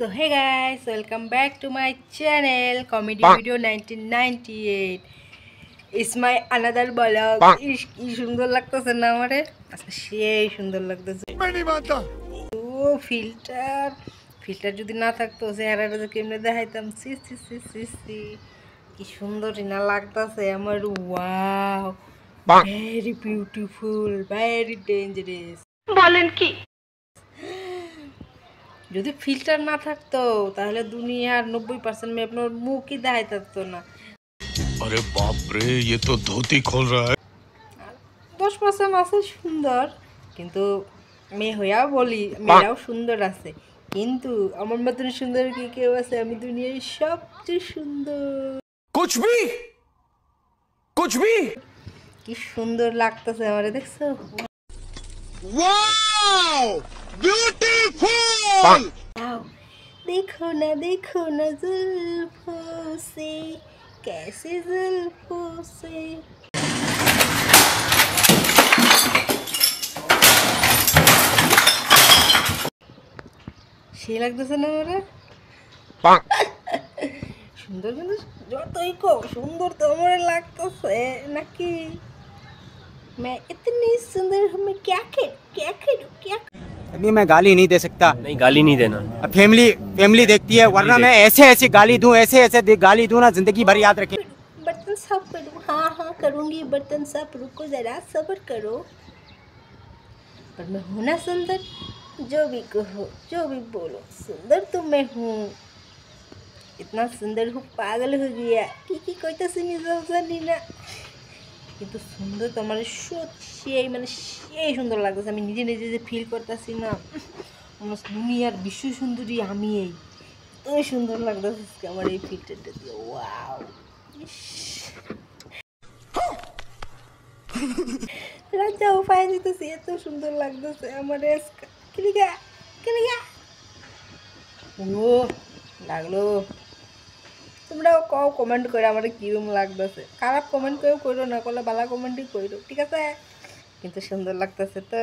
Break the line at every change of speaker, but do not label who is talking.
So hey guys, welcome back to my channel Comedy Video 1998. It's my another vlog. ইস কি সুন্দর লাগতেছে না আমারে আজকে সেই সুন্দর লাগতেছে। ও ফিল্টার যদি না থাকতো চেহারাটা তো কেমনে দেখাইতাম। সি সি সি সি সি কি সুন্দর না লাগতেছে আমার। Wow, very beautiful, very dangerous. বলেন কি? যদি ফিল্টার না থাকতো তাহলে দুনিয়ার 90% में আপনার মুখই দেখাই থাকতো না।
अरे बाप रे, ये तो धोती खोल रहा है।
10% আছে সুন্দর, কিন্তু মেয়ে হইয়াও বলি মেয়েরাও সুন্দর আছে, কিন্তু আমার মতন সুন্দর কি কেউ আছে? আমি দুনিয়ার সবচেয়ে সুন্দর।
कुछ भी
কি সুন্দর লাগতেছে আমারে, দেখছো?
Wow, beautiful.
आओ, देखो ना जुल्फों से, कैसे जुल्फों से। সেই লাগতেছে না আমারে? সুন্দর, কিন্তু যতই কো সুন্দর তো আমার লাগতেছে নাকি? मैं इतनी सुंदर हूँ, मैं क्या करूँ?
अभी मैं गाली नहीं दे सकता।
नहीं, गाली नहीं देना।
फैमिली देखती है, वरना मैं ऐसे गाली दूं, ऐसे गाली दूं ना, जिंदगी भर याद रखे।
बर्तन साफ करूँ? हाँ करूँगी बर्तन साफ, रुको जरा सब्र करो। पर मैं हूँ ना सुंदर, जो भी कहो जो भी बोलो, सुंदर तो मैं हूँ। इतना सुंदर हूँ पागल हो गया কি কইতাছি নিজেও জানি না, কিন্তু সুন্দর তো আমার সেই মানে সেই সুন্দর লাগতেছে। আমি নিজে নিজে যে ফিল করতেছি না, আমার দুনিয়ার বিশ্ব সুন্দরী আমি। এই এতই সুন্দর লাগতেছে আমার এই ফিল্টারটা দিয়ে। ওয়াও, রাজা উপায় দিতেছি, এত সুন্দর লাগতেছে আমার। কিলিগা ও লাগলো। তোমরাও কও কমেন্ট করে আমার কিরম লাগতেছে। খারাপ কমেন্ট কেউ করো না, করলে ভালো কমেন্টই করো, ঠিক আছে? কিন্তু সুন্দর লাগতেছে তো।